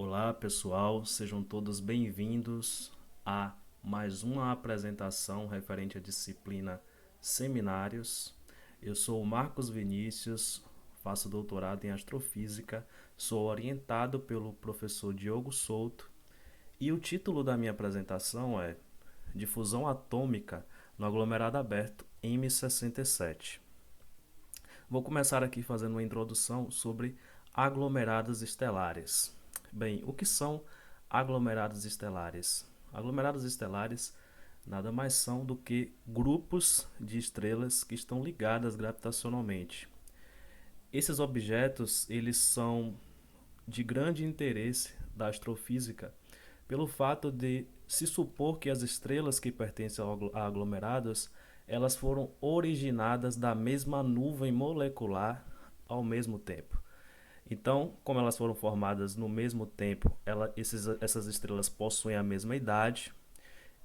Olá pessoal, sejam todos bem-vindos a mais uma apresentação referente à disciplina Seminários. Eu sou o Marcos Vinícius, faço doutorado em Astrofísica, sou orientado pelo professor Diogo Souto e o título da minha apresentação é Difusão Atômica no Aglomerado Aberto M67. Vou começar aqui fazendo uma introdução sobre aglomerados estelares. Bem, o que são aglomerados estelares? Aglomerados estelares nada mais são do que grupos de estrelas que estão ligadas gravitacionalmente. Esses objetos, eles são de grande interesse da astrofísica pelo fato de se supor que as estrelas que pertencem a aglomerados, elas foram originadas da mesma nuvem molecular ao mesmo tempo. Então, como elas foram formadas no mesmo tempo, essas estrelas possuem a mesma idade,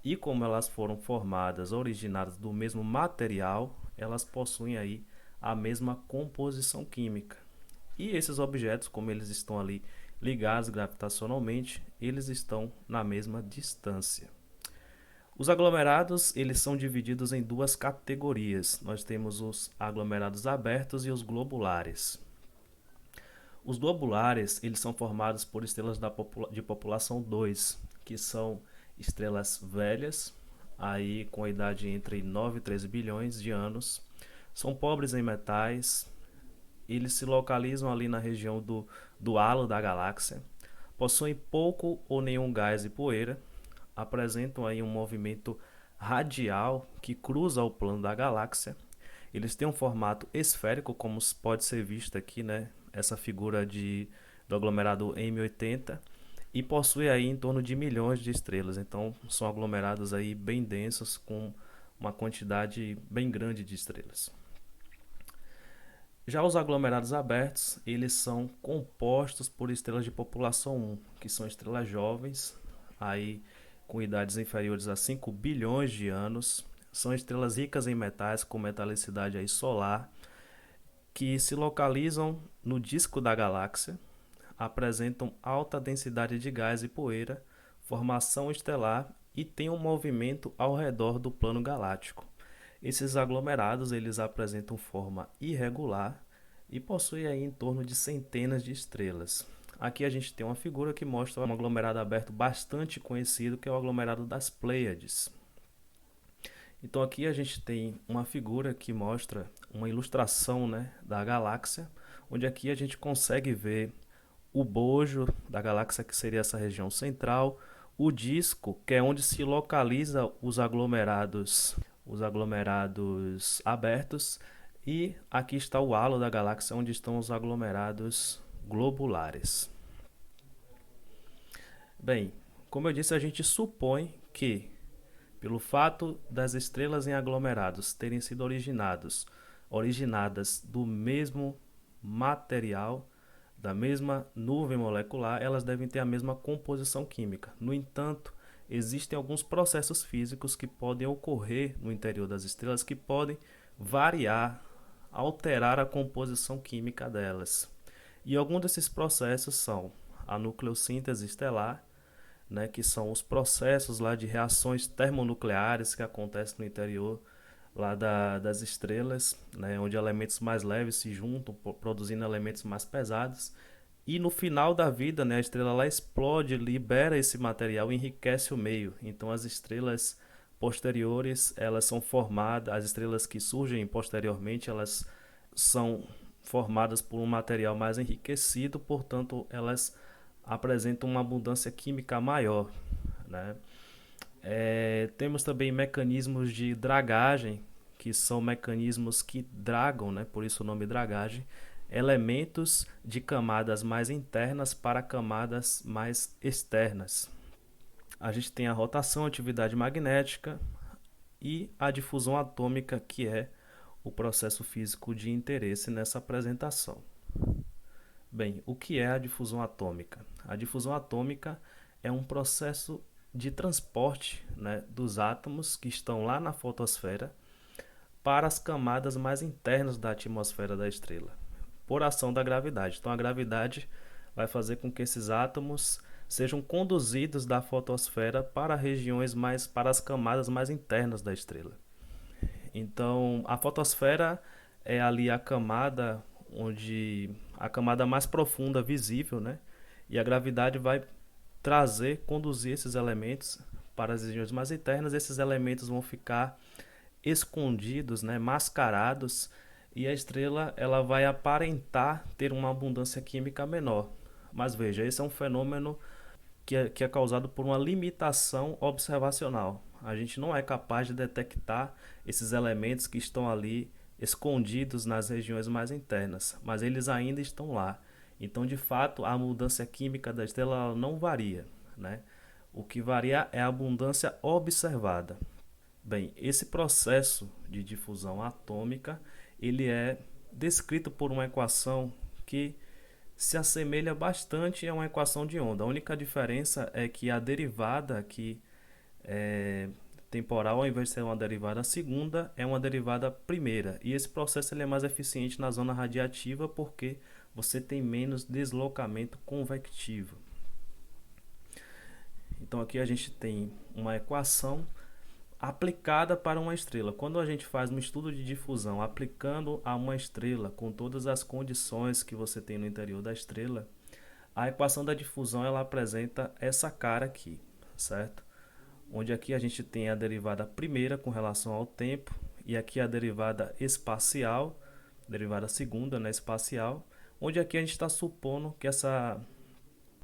e como elas foram formadas, originadas do mesmo material, elas possuem aí a mesma composição química. E esses objetos, como eles estão ali ligados gravitacionalmente, eles estão na mesma distância. Os aglomerados, eles são divididos em duas categorias. Nós temos os aglomerados abertos e os globulares. Os globulares, eles são formados por estrelas de população 2, que são estrelas velhas, aí com a idade entre 9 e 13 bilhões de anos. São pobres em metais, eles se localizam ali na região do halo da galáxia, possuem pouco ou nenhum gás e poeira, apresentam aí um movimento radial que cruza o plano da galáxia. Eles têm um formato esférico, como pode ser visto aqui, né? Essa figura do aglomerado M80, e possui aí em torno de milhões de estrelas. Então são aglomerados aí bem densos, com uma quantidade bem grande de estrelas. Já os aglomerados abertos, eles são compostos por estrelas de população 1, que são estrelas jovens, aí com idades inferiores a 5 bilhões de anos. São estrelas ricas em metais, com metalicidade aí solar, que se localizam no disco da galáxia, apresentam alta densidade de gás e poeira, formação estelar e têm um movimento ao redor do plano galáctico. Esses aglomerados, eles apresentam forma irregular e possuem aí em torno de centenas de estrelas. Aqui a gente tem uma figura que mostra um aglomerado aberto bastante conhecido, que é o aglomerado das Pleiades. Então aqui a gente tem uma figura que mostra uma ilustração, né, da galáxia, onde aqui a gente consegue ver o bojo da galáxia, que seria essa região central, o disco, que é onde se localiza os aglomerados abertos, e aqui está o halo da galáxia, onde estão os aglomerados globulares. Bem, como eu disse, a gente supõe que, pelo fato das estrelas em aglomerados terem sido originadas do mesmo material, da mesma nuvem molecular, elas devem ter a mesma composição química. No entanto, existem alguns processos físicos que podem ocorrer no interior das estrelas que podem variar, alterar a composição química delas. E alguns desses processos são a nucleossíntese estelar, né, que são os processos lá de reações termonucleares que acontecem no interior lá das estrelas, né, onde elementos mais leves se juntam, produzindo elementos mais pesados. E no final da vida, né, a estrela lá explode, libera esse material e enriquece o meio. Então as estrelas posteriores, elas são formadas, as estrelas que surgem posteriormente, elas são formadas por um material mais enriquecido, portanto elas apresentam uma abundância química maior, né? Temos também mecanismos de dragagem, que são mecanismos que dragam, né, por isso o nome dragagem, elementos de camadas mais internas para camadas mais externas. A gente tem a rotação, a atividade magnética e a difusão atômica, que é o processo físico de interesse nessa apresentação. Bem, o que é a difusão atômica? A difusão atômica é um processo de transporte, né, dos átomos que estão lá na fotosfera para as camadas mais internas da atmosfera da estrela, por ação da gravidade. Então a gravidade vai fazer com que esses átomos sejam conduzidos da fotosfera para regiões mais, para as camadas mais internas da estrela. Então, a fotosfera é ali a camada onde a camada mais profunda visível, né? E a gravidade vai conduzir esses elementos para as regiões mais internas. Esses elementos vão ficar escondidos, né, mascarados, e a estrela ela vai aparentar ter uma abundância química menor. Mas veja, esse é um fenômeno que é causado por uma limitação observacional. A gente não é capaz de detectar esses elementos que estão ali escondidos nas regiões mais internas, mas eles ainda estão lá. Então, de fato, a mudança química da estrela não varia, né? O que varia é a abundância observada. Bem, esse processo de difusão atômica, ele é descrito por uma equação que se assemelha bastante a uma equação de onda. A única diferença é que a derivada aqui é temporal, ao invés de ser uma derivada segunda, é uma derivada primeira. E esse processo ele é mais eficiente na zona radiativa porque você tem menos deslocamento convectivo. Então aqui a gente tem uma equação aplicada para uma estrela. Quando a gente faz um estudo de difusão aplicando a uma estrela com todas as condições que você tem no interior da estrela, a equação da difusão ela apresenta essa cara aqui, certo? Onde aqui a gente tem a derivada primeira com relação ao tempo e aqui a derivada espacial, derivada segunda, né, espacial, onde aqui a gente está supondo que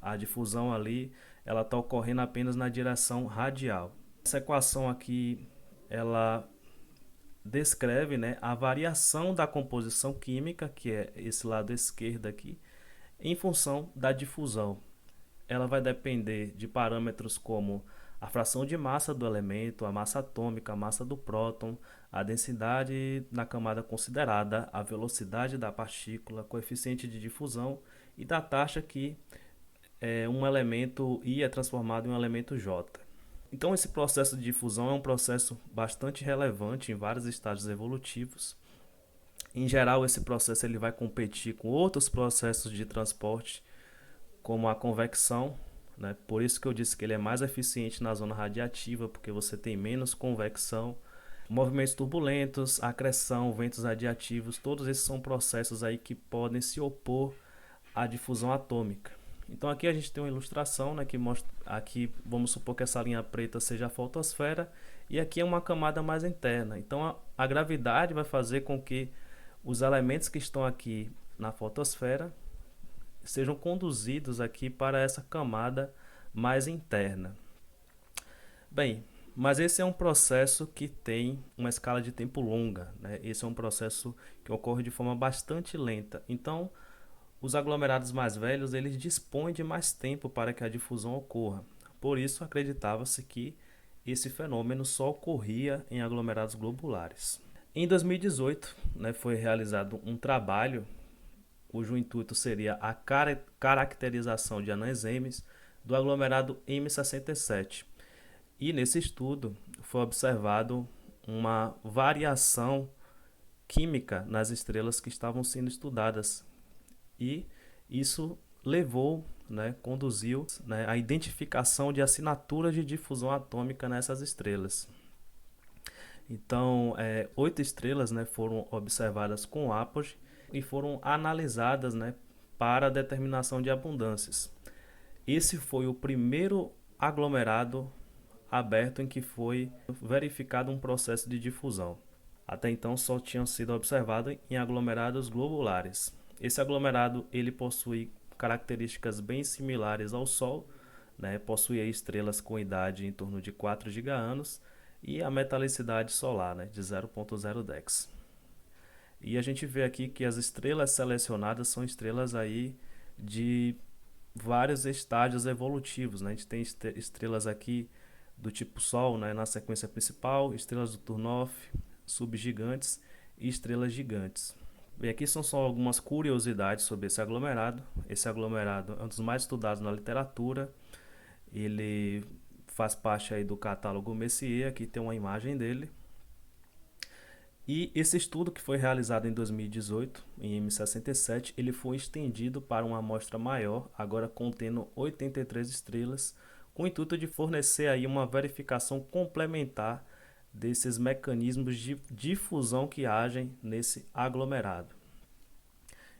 a difusão ali ela está ocorrendo apenas na direção radial. Essa equação aqui ela descreve, né, a variação da composição química, que é esse lado esquerdo aqui, em função da difusão. Ela vai depender de parâmetros como a fração de massa do elemento, a massa atômica, a massa do próton, a densidade na camada considerada, a velocidade da partícula, coeficiente de difusão e da taxa que um elemento I é transformado em um elemento J. Então esse processo de difusão é um processo bastante relevante em vários estágios evolutivos. Em geral, esse processo ele vai competir com outros processos de transporte, como a convecção, né? Por isso que eu disse que ele é mais eficiente na zona radiativa, porque você tem menos convecção. Movimentos turbulentos, acreção, ventos radiativos, todos esses são processos aí que podem se opor à difusão atômica. Então aqui a gente tem uma ilustração, né, que mostra, aqui vamos supor que essa linha preta seja a fotosfera e aqui é uma camada mais interna. Então a gravidade vai fazer com que os elementos que estão aqui na fotosfera sejam conduzidos aqui para essa camada mais interna. Bem, mas esse é um processo que tem uma escala de tempo longa, né? Esse é um processo que ocorre de forma bastante lenta. Então, os aglomerados mais velhos eles dispõem de mais tempo para que a difusão ocorra. Por isso, acreditava-se que esse fenômeno só ocorria em aglomerados globulares. Em 2018, né, foi realizado um trabalho cujo intuito seria a caracterização de anãs M do aglomerado M67. E nesse estudo foi observado uma variação química nas estrelas que estavam sendo estudadas. E isso levou, né, conduziu, né, à identificação de assinaturas de difusão atômica nessas estrelas. Então, 8 estrelas, né, foram observadas com apogee e foram analisadas, né, para a determinação de abundâncias. Esse foi o primeiro aglomerado aberto em que foi verificado um processo de difusão. Até então só tinham sido observados em aglomerados globulares. Esse aglomerado ele possui características bem similares ao Sol, né? Possui estrelas com idade em torno de 4 GeA e a metalicidade solar, né, de 0,0 Dex. E a gente vê aqui que as estrelas selecionadas são estrelas aí de vários estágios evolutivos, né? A gente tem estrelas aqui do tipo Sol, né, na sequência principal, estrelas do Turnoff, subgigantes e estrelas gigantes. Bem, aqui são só algumas curiosidades sobre esse aglomerado. Esse aglomerado é um dos mais estudados na literatura. Ele faz parte aí do catálogo Messier, aqui tem uma imagem dele. E esse estudo que foi realizado em 2018, em M67, ele foi estendido para uma amostra maior, agora contendo 83 estrelas, com o intuito de fornecer aí uma verificação complementar desses mecanismos de difusão que agem nesse aglomerado.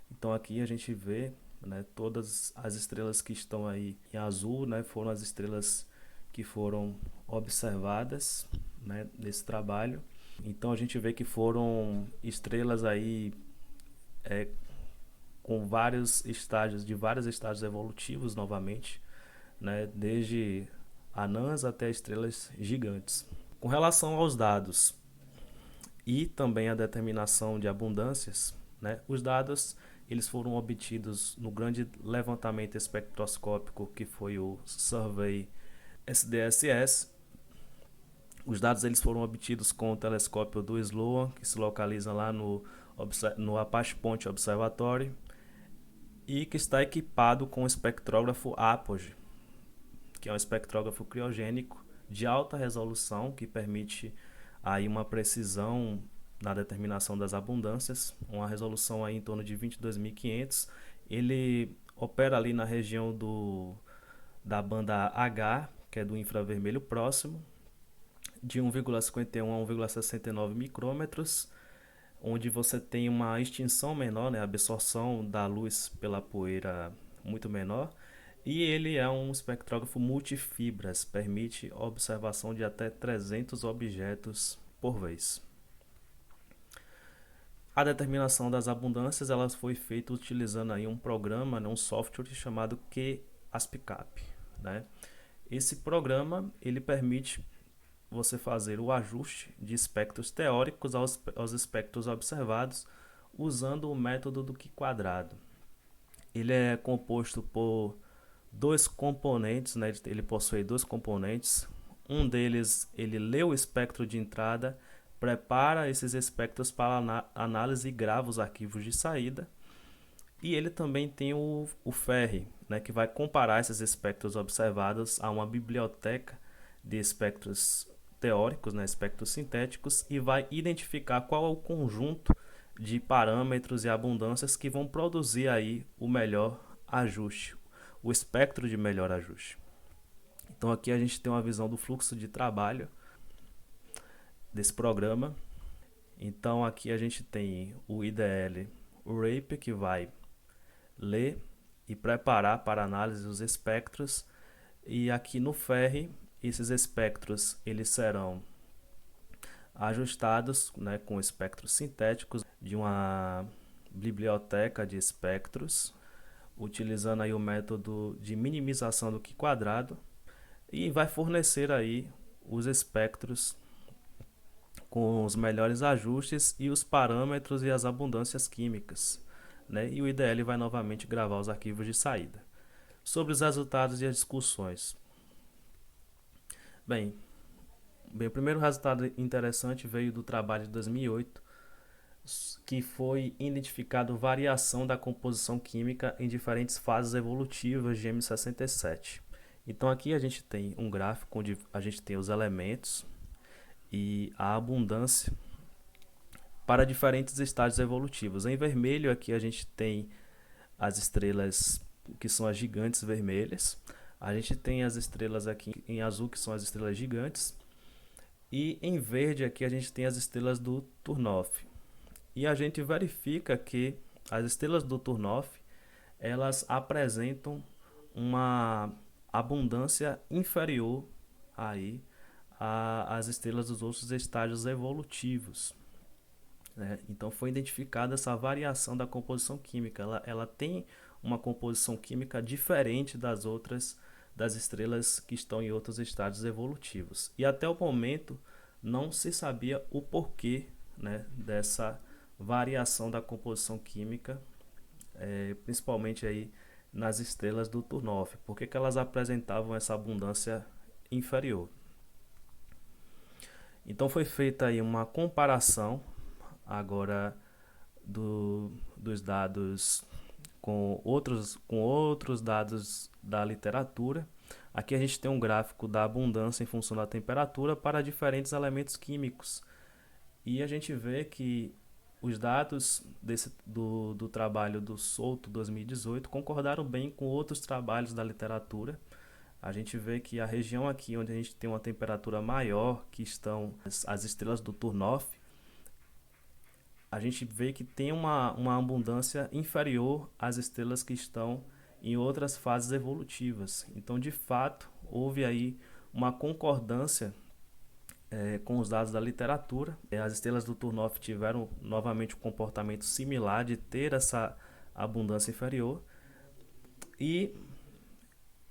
Então aqui a gente vê, né, todas as estrelas que estão aí em azul, né, foram as estrelas que foram observadas, né, nesse trabalho. Então a gente vê que foram estrelas aí com vários estágios, de vários estágios evolutivos novamente, né, desde anãs até estrelas gigantes. Com relação aos dados e também a determinação de abundâncias, né, os dados eles foram obtidos no grande levantamento espectroscópico que foi o Survey SDSS. Os dados eles foram obtidos com o telescópio do Sloan, que se localiza lá no Apache Point Observatory, e que está equipado com o espectrógrafo Apogee, que é um espectrógrafo criogênico de alta resolução que permite aí uma precisão na determinação das abundâncias, uma resolução aí em torno de 22.500. Ele opera ali na região da banda H, que é do infravermelho próximo, de 1,51 a 1,69 micrômetros, onde você tem uma extinção menor, né, a absorção da luz pela poeira muito menor, e ele é um espectrógrafo multifibras, permite observação de até 300 objetos por vez. A determinação das abundâncias ela foi feita utilizando aí um programa, né, um software chamado QASPCAP, né? Esse programa ele permite você fazer o ajuste de espectros teóricos aos espectros observados usando o método do Q-quadrado. Ele é composto por dois componentes, né? Ele possui dois componentes. Um deles ele lê o espectro de entrada, prepara esses espectros para análise e grava os arquivos de saída. E ele também tem o FERRE, né, que vai comparar esses espectros observados a uma biblioteca de espectros teóricos, né, espectros sintéticos, e vai identificar qual é o conjunto de parâmetros e abundâncias que vão produzir aí o melhor ajuste, o espectro de melhor ajuste. Então aqui a gente tem uma visão do fluxo de trabalho desse programa. Então aqui a gente tem o IDL, o RAPE, que vai ler e preparar para análise os espectros, e aqui no FERRE esses espectros eles serão ajustados, né, com espectros sintéticos de uma biblioteca de espectros, utilizando aí o método de minimização do Q-quadrado, e vai fornecer aí os espectros com os melhores ajustes e os parâmetros e as abundâncias químicas, né? E o IDL vai novamente gravar os arquivos de saída. Sobre os resultados e as discussões. Bem, o primeiro resultado interessante veio do trabalho de 2008, que foi identificado variação da composição química em diferentes fases evolutivas de M67. Então aqui a gente tem um gráfico onde a gente tem os elementos e a abundância para diferentes estágios evolutivos. Em vermelho aqui a gente tem as estrelas que são as gigantes vermelhas. A gente tem as estrelas aqui em azul que são as estrelas gigantes. E em verde aqui a gente tem as estrelas do Turnoff. E a gente verifica que as estrelas do Turnoff elas apresentam uma abundância inferior aí às estrelas dos outros estágios evolutivos, né? Então foi identificada essa variação da composição química. Ela tem uma composição química diferente das estrelas que estão em outros estágios evolutivos. E até o momento não se sabia o porquê, né, dessa variação da composição química, principalmente aí nas estrelas do Turnoff. Por que elas apresentavam essa abundância inferior? Então foi feita aí uma comparação agora dos dados com outros dados da literatura. Aqui a gente tem um gráfico da abundância em função da temperatura para diferentes elementos químicos. E a gente vê que os dados do trabalho do Souto 2018 concordaram bem com outros trabalhos da literatura. A gente vê que a região aqui onde a gente tem uma temperatura maior, que estão as estrelas do Turnoff, a gente vê que tem uma abundância inferior às estrelas que estão em outras fases evolutivas. Então, de fato, houve aí uma concordância com os dados da literatura. As estrelas do Turnoff tiveram novamente um comportamento similar de ter essa abundância inferior. E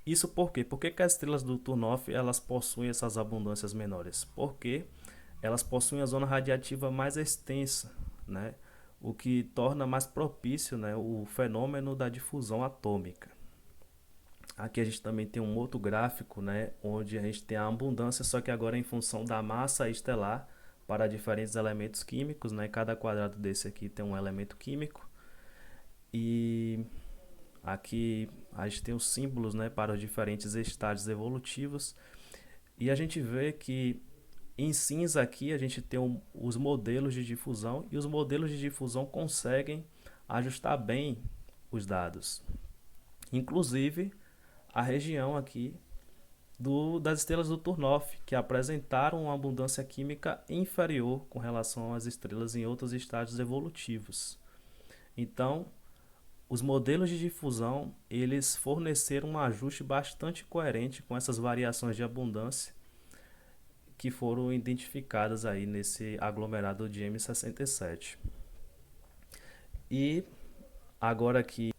isso por quê? Por que as estrelas do Turnoff elas possuem essas abundâncias menores? Porque elas possuem a zona radiativa mais extensa, né? O que torna mais propício, né, o fenômeno da difusão atômica. Aqui a gente também tem um outro gráfico, né, onde a gente tem a abundância, só que agora em função da massa estelar para diferentes elementos químicos, né? Cada quadrado desse aqui tem um elemento químico. E aqui a gente tem os símbolos, né, para os diferentes estágios evolutivos. E a gente vê que em cinza aqui a gente tem os modelos de difusão, e os modelos de difusão conseguem ajustar bem os dados. Inclusive a região aqui das estrelas do Turnoff, que apresentaram uma abundância química inferior com relação às estrelas em outros estágios evolutivos. Então, os modelos de difusão, eles forneceram um ajuste bastante coerente com essas variações de abundância que foram identificadas aí nesse aglomerado de M67. E agora aqui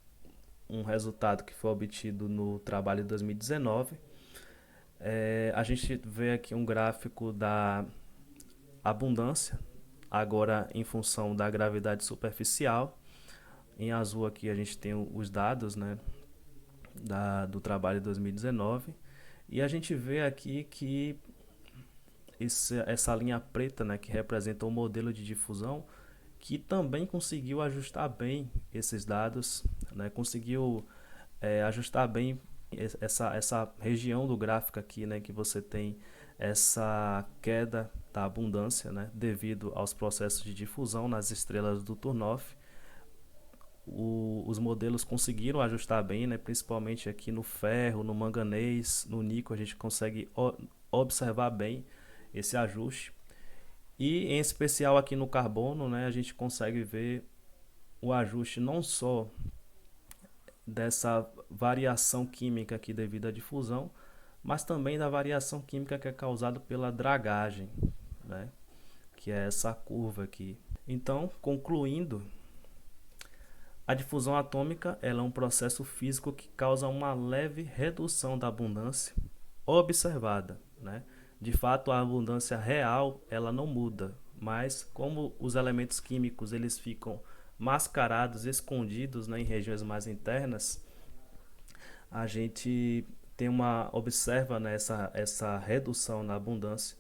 um resultado que foi obtido no trabalho de 2019, a gente vê aqui um gráfico da abundância, agora em função da gravidade superficial. Em azul aqui a gente tem os dados, né, do trabalho de 2019, e a gente vê aqui que essa linha preta, né, que representa o modelo de difusão, que também conseguiu ajustar bem esses dados, né, conseguiu ajustar bem essa região do gráfico aqui, né, que você tem essa queda da abundância, né, devido aos processos de difusão nas estrelas do Turnoff. Os modelos conseguiram ajustar bem, né, principalmente aqui no ferro, no manganês, no níquel, a gente consegue observar bem esse ajuste. E em especial aqui no carbono, né, a gente consegue ver o ajuste não só dessa variação química aqui devido à difusão, mas também da variação química que é causada pela dragagem, né, que é essa curva aqui. Então, concluindo, a difusão atômica ela é um processo físico que causa uma leve redução da abundância observada, né? De fato, a abundância real ela não muda, mas como os elementos químicos eles ficam mascarados, escondidos, né, em regiões mais internas, a gente observa, né, essa redução na abundância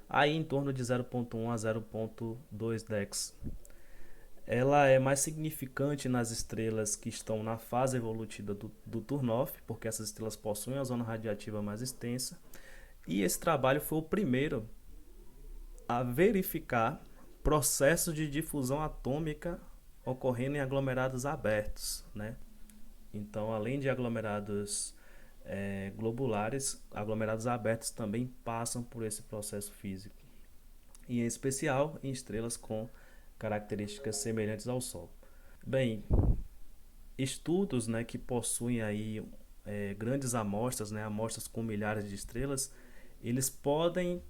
aí em torno de 0,1 a 0,2 Dex. Ela é mais significante nas estrelas que estão na fase evolutiva do Turnoff, porque essas estrelas possuem a zona radiativa mais extensa. E esse trabalho foi o primeiro a verificar processos de difusão atômica ocorrendo em aglomerados abertos, né? Então, além de aglomerados globulares, aglomerados abertos também passam por esse processo físico. E em especial em estrelas com características semelhantes ao Sol. Bem, estudos, né, que possuem aí grandes amostras, né, amostras com milhares de estrelas, eles podem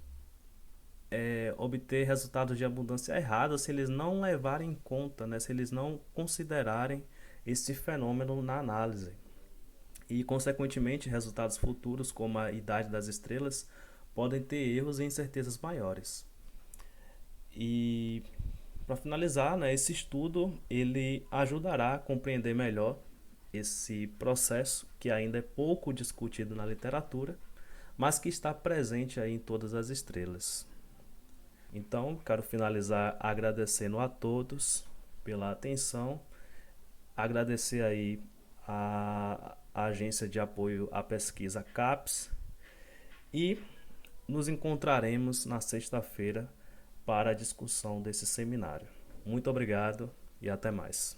obter resultados de abundância errados se eles não levarem em conta, né, se eles não considerarem esse fenômeno na análise. E, consequentemente, resultados futuros, como a idade das estrelas, podem ter erros e incertezas maiores. E para finalizar, né, esse estudo ele ajudará a compreender melhor esse processo que ainda é pouco discutido na literatura, mas que está presente aí em todas as estrelas. Então, quero finalizar agradecendo a todos pela atenção, agradecer aí a Agência de Apoio à Pesquisa CAPES, e nos encontraremos na sexta-feira para a discussão desse seminário. Muito obrigado e até mais.